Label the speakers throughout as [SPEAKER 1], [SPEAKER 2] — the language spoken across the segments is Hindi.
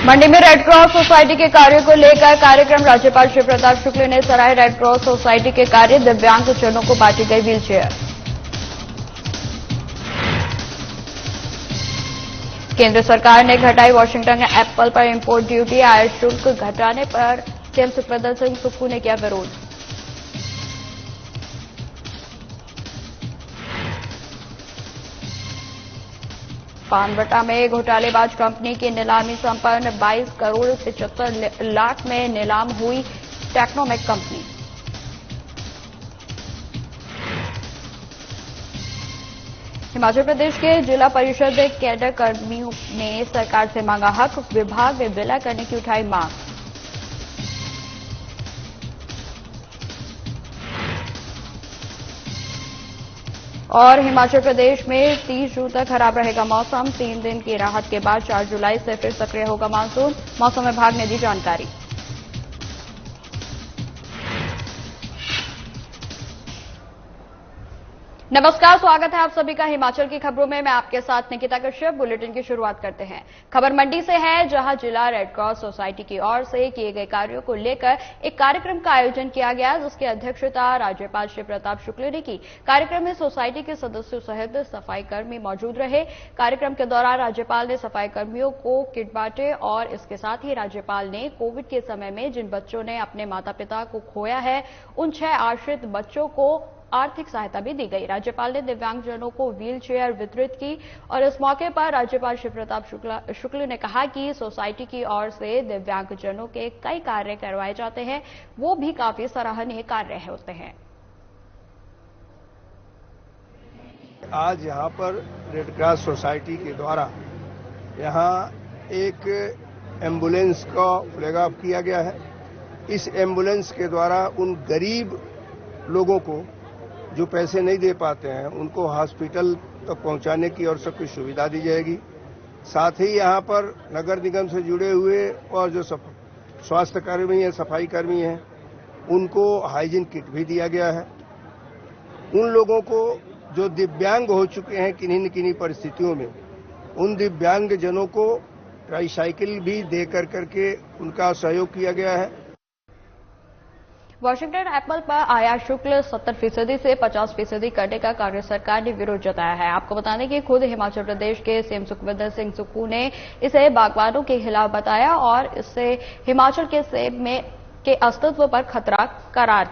[SPEAKER 1] मंडी में रेड क्रॉस सोसाइटी के कार्यों को लेकर कार्यक्रम। राज्यपाल श्री प्रताप शुक्ल ने सराहे रेड क्रॉस सोसाइटी के कार्य। दिव्यांगजनों को बांटी गई व्हीलचेयर। केंद्र सरकार ने घटाई वाशिंगटन एप्पल पर इंपोर्ट ड्यूटी। आयात शुल्क घटाने पर सीएम सुखविंदर सिंह सुक्खू ने किया विरोध। पानवटा में घोटालेबाज कंपनी की नीलामी संपन्न। 22 करोड़ 75 लाख में नीलाम हुई टेक्नोमेक कंपनी। हिमाचल प्रदेश के जिला परिषद कैडर कर्मियों ने सरकार से मांगा हक। विभाग में विलय करने की उठाई मांग। और हिमाचल प्रदेश में 30 जून तक खराब रहेगा मौसम। 3 दिन की राहत के बाद 4 जुलाई से फिर सक्रिय होगा मानसून। मौसम विभाग ने दी जानकारी। नमस्कार, स्वागत है आप सभी का हिमाचल की खबरों में। मैं आपके साथ निकिता कश्यप। बुलेटिन की शुरुआत करते हैं। खबर मंडी से है, जहां जिला रेड क्रॉस सोसाइटी की ओर से किए गए कार्यों को लेकर एक कार्यक्रम का आयोजन किया गया, जिसकी अध्यक्षता राज्यपाल श्री प्रताप शुक्ल ने की। कार्यक्रम में सोसाइटी के सदस्यों सहित सफाई कर्मी मौजूद रहे। कार्यक्रम के दौरान राज्यपाल ने सफाई कर्मियों को किट बांटे और इसके साथ ही राज्यपाल ने कोविड के समय में जिन बच्चों ने अपने माता पिता को खोया है, उन 6 आश्रित बच्चों को आर्थिक सहायता भी दी गई। राज्यपाल ने दिव्यांगजनों को व्हील चेयर वितरित की और इस मौके पर राज्यपाल श्री प्रताप शुक्ल ने कहा कि सोसाइटी की ओर से दिव्यांगजनों के कई कार्य करवाए जाते हैं, वो भी काफी सराहनीय कार्य होते हैं।
[SPEAKER 2] आज यहाँ पर रेड क्रॉस सोसाइटी के द्वारा यहाँ एक एम्बुलेंस का फ्लैग ऑफ किया गया है। इस एम्बुलेंस के द्वारा उन गरीब लोगों को जो पैसे नहीं दे पाते हैं, उनको हॉस्पिटल तक पहुंचाने की और सब कुछ सुविधा दी जाएगी। साथ ही यहाँ पर नगर निगम से जुड़े हुए और जो स्वास्थ्य कर्मी हैं, सफाई कर्मी हैं, उनको हाइजीन किट भी दिया गया है। उन लोगों को जो दिव्यांग हो चुके हैं किन्हीं न किन्हीं परिस्थितियों में, उन दिव्यांग जनों को ट्राईसाइकिल भी दे करके उनका सहयोग किया गया है।
[SPEAKER 1] वाशिंगटन एप्पल पर आयात शुल्क 70% से 50% करने का कांग्रेस सरकार ने विरोध जताया है। आपको बता दें कि खुद हिमाचल प्रदेश के सीएम सुखविंदर सिंह सुक्खू ने इसे बागवानों के खिलाफ बताया और इससे हिमाचल के सेब में के अस्तित्व पर खतरा करार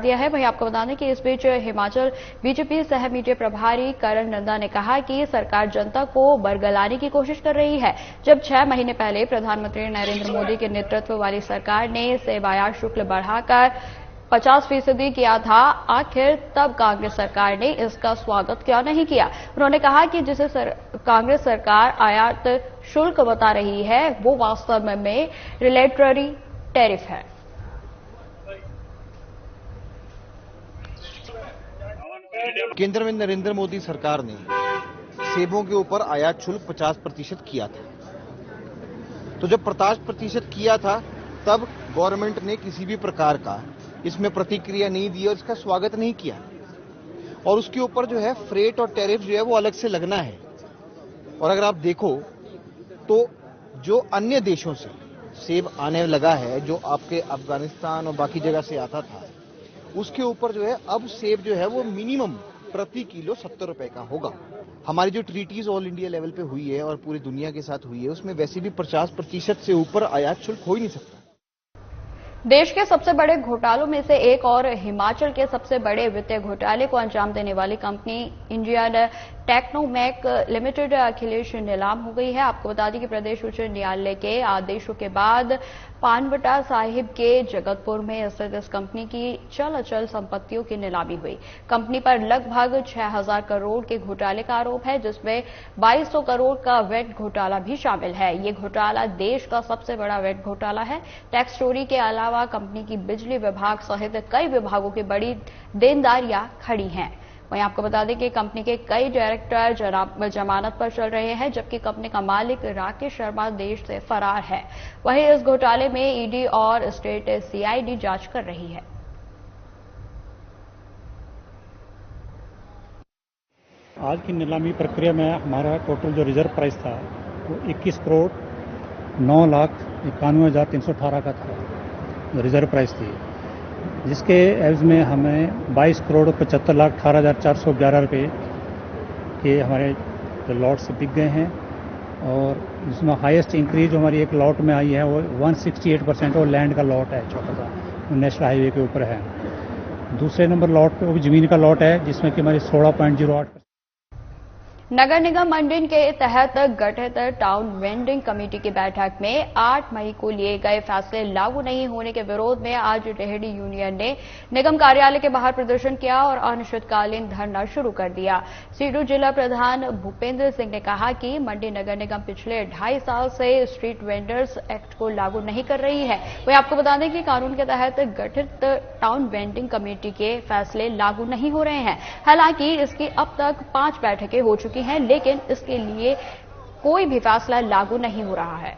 [SPEAKER 1] दिया है। वहीं आपको बता दें कि इस बीच हिमाचल बीजेपी सह मीडिया प्रभारी करण नंदा ने कहा कि सरकार जनता को बरगलाने की कोशिश कर रही है। जब 6 महीने पहले प्रधानमंत्री नरेंद्र मोदी के नेतृत्व वाली सरकार ने सेब आयात शुल्क बढ़ाकर 50% किया था, आखिर तब कांग्रेस सरकार ने इसका स्वागत क्यों नहीं किया। उन्होंने कहा कि जिसे कांग्रेस सरकार आयात शुल्क बता रही है, वो वास्तव में रिलेटरी टैरिफ है।
[SPEAKER 3] केंद्र में नरेंद्र मोदी सरकार ने सेबों के ऊपर आयात शुल्क 50% किया था। तो जब 50% किया था, तब गवर्नमेंट ने किसी भी प्रकार का इसमें प्रतिक्रिया नहीं दी और इसका स्वागत नहीं किया। और उसके ऊपर जो है फ्रेट और टैरिफ जो है वो अलग से लगना है। और अगर आप देखो तो जो अन्य देशों से सेब आने लगा है, जो आपके अफगानिस्तान और बाकी जगह से आता था, उसके ऊपर जो है अब सेब जो है वो मिनिमम प्रति किलो 70 रुपए का होगा। हमारी जो ट्रीटीज ऑल इंडिया लेवल पे हुई है और पूरी दुनिया के साथ हुई है, उसमें वैसे भी 50% से ऊपर आयात शुल्क हो ही नहीं सकता।
[SPEAKER 1] देश के सबसे बड़े घोटालों में से एक और हिमाचल के सबसे बड़े वित्तीय घोटाले को अंजाम देने वाली company Indian Technomac limited Akhilesh नीलाम हो गई है। आपको बता दें कि प्रदेश उच्च न्यायालय के आदेशों के बाद पानवटा साहिब के जगतपुर में स्थित इस कंपनी की चल अचल संपत्तियों की नीलामी हुई। कंपनी पर लगभग 6000 करोड़ के घोटाले का आरोप है, जिसमें 2200 करोड़ का वेट घोटाला भी शामिल है। ये घोटाला देश का सबसे बड़ा वेट घोटाला है। टैक्स चोरी के अलावा कंपनी की बिजली विभाग सहित कई विभागों की बड़ी देनदारियां खड़ी हैं। वहीं आपको बता दें कि कंपनी के कई डायरेक्टर जमानत पर चल रहे हैं, जबकि कंपनी का मालिक राकेश शर्मा देश से फरार है। वहीं इस घोटाले में ईडी और स्टेट सीआईडी जांच कर रही है।
[SPEAKER 4] आज की नीलामी प्रक्रिया में हमारा टोटल जो रिजर्व प्राइस था वो 21 करोड़ 9,91,318 का था, रिजर्व प्राइस थी, जिसके एवज में हमें 22,75,18,411 रुपये के हमारे जो लॉट्स बिक गए हैं। और जिसमें हाईएस्ट इंक्रीज जो हमारी एक लॉट में आई है वो 168% और लैंड का लॉट है, छोटा सा, नेशनल हाईवे के ऊपर है। दूसरे नंबर लॉट पे वो भी ज़मीन का लॉट है, जिसमें कि हमारी 16.08।
[SPEAKER 1] नगर निगम मंडी के तहत गठित टाउन वेंडिंग कमेटी की बैठक में 8 मई को लिए गए फैसले लागू नहीं होने के विरोध में आज रेहड़ी यूनियन ने निगम कार्यालय के बाहर प्रदर्शन किया और अनिश्चितकालीन धरना शुरू कर दिया। सीडू जिला प्रधान भूपेंद्र सिंह ने कहा कि मंडी नगर निगम पिछले 2.5 साल से स्ट्रीट वेंडर्स एक्ट को लागू नहीं कर रही है। वही आपको बता दें कि कानून के तहत गठित टाउन वेंडिंग कमेटी के फैसले लागू नहीं हो रहे हैं। हालांकि इसकी अब तक 5 बैठकें हो चुकी हैं, लेकिन इसके लिए कोई भी फैसला लागू नहीं हो रहा है।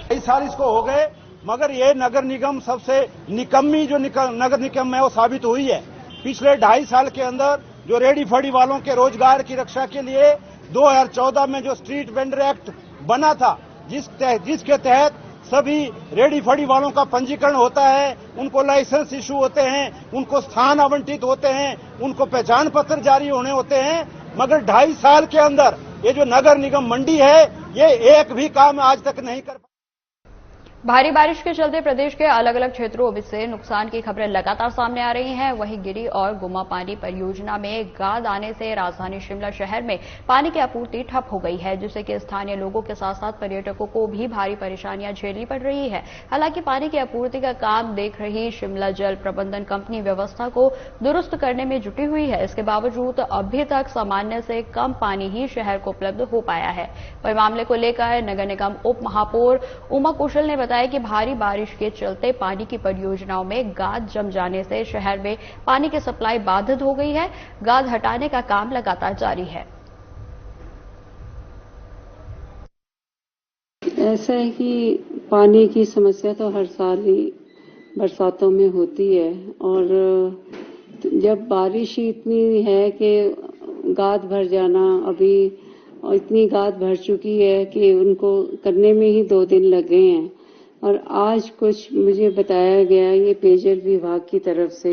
[SPEAKER 5] कई साल इसको हो गए, मगर ये नगर निगम सबसे निकम्मी जो नगर निगम है वो साबित हुई है। पिछले 2.5 साल के अंदर जो रेडी फड़ी वालों के रोजगार की रक्षा के लिए 2014 में जो स्ट्रीट वेंडर एक्ट बना था, जिसके तहत सभी रेडी फड़ी वालों का पंजीकरण होता है, उनको लाइसेंस इशू होते हैं, उनको स्थान आवंटित होते हैं, उनको पहचान पत्र जारी होने होते हैं, मगर 2.5 साल के अंदर ये जो नगर निगम मंडी है ये एक भी काम आज तक नहीं कर।
[SPEAKER 1] भारी बारिश के चलते प्रदेश के अलग अलग क्षेत्रों से नुकसान की खबरें लगातार सामने आ रही हैं। वहीं गिरी और गुम्मा पानी परियोजना में गाद आने से राजधानी शिमला शहर में पानी की आपूर्ति ठप हो गई है, जिससे कि स्थानीय लोगों के साथ साथ पर्यटकों को भी भारी परेशानियां झेलनी पड़ रही है। हालांकि पानी की आपूर्ति का काम देख रही शिमला जल प्रबंधन कंपनी व्यवस्था को दुरुस्त करने में जुटी हुई है। इसके बावजूद अभी तक सामान्य से कम पानी ही शहर को उपलब्ध हो पाया है। वही मामले को लेकर नगर निगम उप महापौर उमा कुशल ने बताया कि भारी बारिश के चलते पानी की परियोजनाओं में गाद जम जाने से शहर में पानी की सप्लाई बाधित हो गई है। गाद हटाने का काम लगातार जारी है।
[SPEAKER 6] ऐसा है कि पानी की समस्या तो हर साल ही बरसातों में होती है, और जब बारिश ही इतनी है कि गाद भर जाना, अभी इतनी गाद भर चुकी है कि उनको करने में ही 2 दिन लग गए हैं। और आज कुछ मुझे बताया गया ये पेयजल विभाग की तरफ से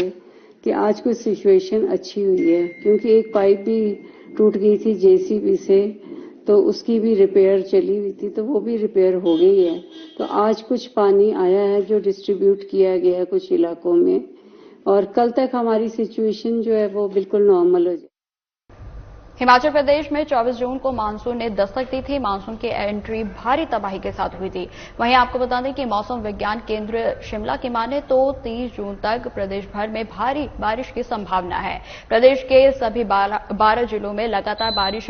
[SPEAKER 6] कि आज कुछ सिचुएशन अच्छी हुई है, क्योंकि एक पाइप भी टूट गई थी जेसीबी से, तो उसकी भी रिपेयर चली हुई थी, तो वो भी रिपेयर हो गई है। तो आज कुछ पानी आया है जो डिस्ट्रीब्यूट किया गया है कुछ इलाकों में, और कल तक हमारी सिचुएशन जो है वो बिल्कुल नॉर्मल हो जाए।
[SPEAKER 1] हिमाचल प्रदेश में 24 जून को मानसून ने दस्तक दी थी। मानसून की एंट्री भारी तबाही के साथ हुई थी। वहीं आपको बता दें कि मौसम विज्ञान केंद्र शिमला की माने तो 30 जून तक प्रदेश भर में भारी बारिश की संभावना है। प्रदेश के सभी 12 जिलों में लगातार बारिश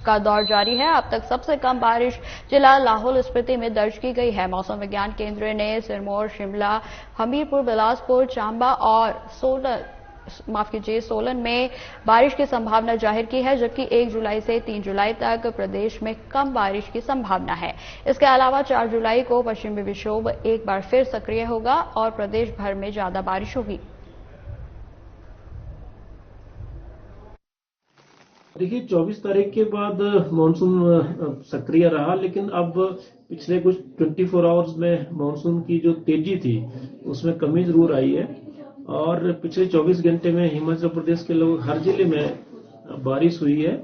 [SPEAKER 1] का दौर जारी है। अब तक सबसे कम बारिश जिला लाहौल स्पीति में दर्ज की गई है। मौसम विज्ञान केंद्र ने सिरमौर, शिमला, हमीरपुर, बिलासपुर, चंबा और सोलन में बारिश की संभावना जाहिर की है, जबकि 1 जुलाई से 3 जुलाई तक प्रदेश में कम बारिश की संभावना है। इसके अलावा 4 जुलाई को पश्चिमी विक्षोभ एक बार फिर सक्रिय होगा और प्रदेश भर में ज्यादा बारिश होगी।
[SPEAKER 7] देखिए 24 तारीख के बाद मानसून सक्रिय रहा, लेकिन अब पिछले कुछ 24 आवर्स में मानसून की जो तेजी थी उसमें कमी जरूर आई है। और पिछले 24 घंटे में हिमाचल प्रदेश के लगभग हर जिले में बारिश हुई है,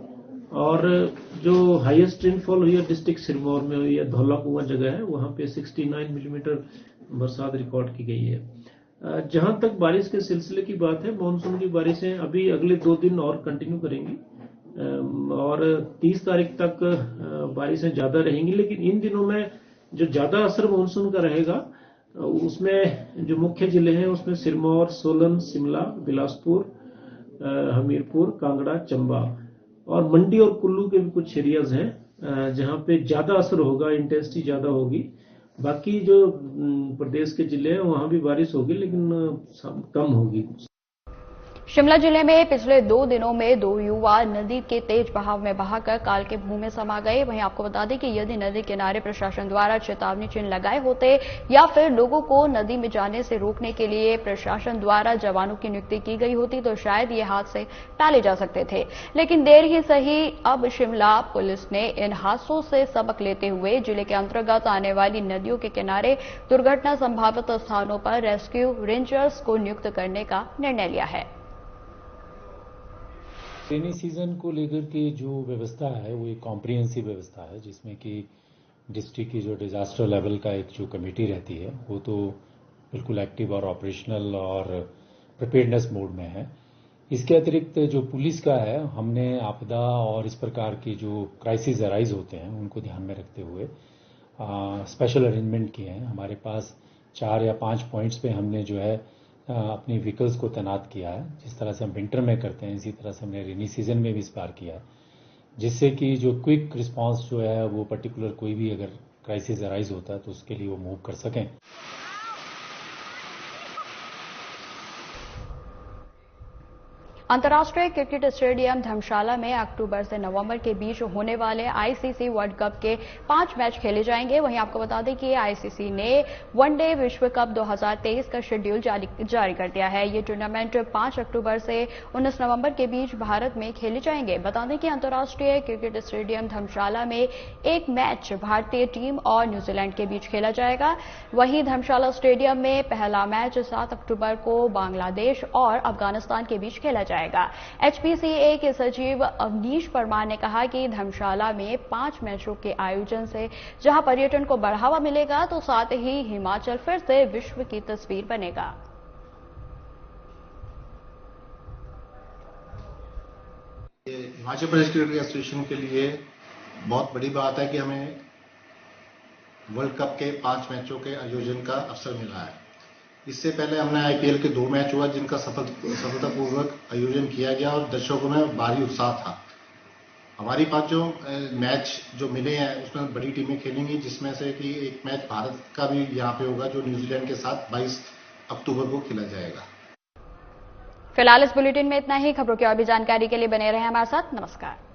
[SPEAKER 7] और जो हाईएस्ट रेनफॉल हुई है डिस्ट्रिक्ट सिरमौर में हुई है, धौला कुआं जगह है, वहां पे 69 मिलीमीटर बरसात रिकॉर्ड की गई है। जहां तक बारिश के सिलसिले की बात है, मानसून की बारिशें अभी अगले 2 दिन और कंटिन्यू करेंगी और 30 तारीख तक बारिशें ज्यादा रहेंगी। लेकिन इन दिनों में जो ज्यादा असर मानसून का रहेगा उसमें जो मुख्य जिले हैं उसमें सिरमौर, सोलन, शिमला, बिलासपुर, हमीरपुर, कांगड़ा, चंबा और मंडी और कुल्लू के भी कुछ एरियाज हैं जहां पे ज्यादा असर होगा, इंटेंसिटी ज्यादा होगी। बाकी जो प्रदेश के जिले हैं वहां भी बारिश होगी, लेकिन कम होगी।
[SPEAKER 1] शिमला जिले में पिछले 2 दिनों में 2 युवा नदी के तेज बहाव में बहाकर काल के मुंह में समा गए। वहीं आपको बता दें कि यदि नदी किनारे प्रशासन द्वारा चेतावनी चिन्ह लगाए होते या फिर लोगों को नदी में जाने से रोकने के लिए प्रशासन द्वारा जवानों की नियुक्ति की गई होती तो शायद ये हादसे टाले जा सकते थे। लेकिन देर ही सही, अब शिमला पुलिस ने इन हादसों से सबक लेते हुए जिले के अंतर्गत आने वाली नदियों के किनारे दुर्घटना संभावित स्थानों पर रेस्क्यू रेंजर्स को नियुक्त करने का निर्णय लिया है।
[SPEAKER 8] रेनी सीजन को लेकर के जो व्यवस्था है वो एक कॉम्प्रिहेंसिव व्यवस्था है, जिसमें कि डिस्ट्रिक्ट की जो डिजास्टर लेवल का एक जो कमेटी रहती है वो तो बिल्कुल एक्टिव और ऑपरेशनल और प्रिपेयर्डनेस मोड में है। इसके अतिरिक्त जो पुलिस का है, हमने आपदा और इस प्रकार की जो क्राइसिस अराइज होते हैं उनको ध्यान में रखते हुए स्पेशल अरेंजमेंट किए हैं। हमारे पास 4 या 5 पॉइंट्स पे हमने जो है अपनी व्हीकल्स को तैनात किया है। जिस तरह से हम विंटर में करते हैं इसी तरह से हमने रेनी सीजन में भी इस बार किया है, जिससे कि जो क्विक रिस्पांस जो है वो पर्टिकुलर कोई भी अगर क्राइसिस अराइज होता है तो उसके लिए वो मूव कर सकें।
[SPEAKER 1] अंतर्राष्ट्रीय क्रिकेट स्टेडियम धर्मशाला में अक्टूबर से नवंबर के बीच होने वाले आईसीसी वर्ल्ड कप के 5 मैच खेले जाएंगे। वहीं आपको बता दें कि आईसीसी ने वनडे विश्व कप 2023 का शेड्यूल जारी कर दिया है। ये टूर्नामेंट 5 अक्टूबर से 19 नवंबर के बीच भारत में खेले जाएंगे। बता दें कि अंतर्राष्ट्रीय क्रिकेट स्टेडियम धर्मशाला में एक मैच भारतीय टीम और न्यूजीलैंड के बीच खेला जाएगा। वहीं धर्मशाला स्टेडियम में पहला मैच 7 अक्टूबर को बांग्लादेश और अफगानिस्तान के बीच खेला जाएगा। एचपीसीए के सचिव अवनीश परमार ने कहा कि धर्मशाला में 5 मैचों के आयोजन से जहां पर्यटन को बढ़ावा मिलेगा तो साथ ही हिमाचल फिर से विश्व की तस्वीर बनेगा।
[SPEAKER 9] हिमाचल प्रदेश क्रिकेट एसोसिएशन के लिए बहुत बड़ी बात है कि हमें वर्ल्ड कप के 5 मैचों के आयोजन का अवसर मिला है। इससे पहले हमने आईपीएल के 2 मैच हुआ जिनका सफलतापूर्वक आयोजन किया गया और दर्शकों में भारी उत्साह था। हमारी 5 मैच जो मिले हैं उसमें बड़ी टीमें खेलेंगी, जिसमें से कि एक मैच भारत का भी यहाँ पे होगा जो न्यूजीलैंड के साथ 22 अक्टूबर को खेला जाएगा।
[SPEAKER 1] फिलहाल इस बुलेटिन में इतना ही। खबरों की और भी जानकारी के लिए बने रहें हमारे साथ। नमस्कार।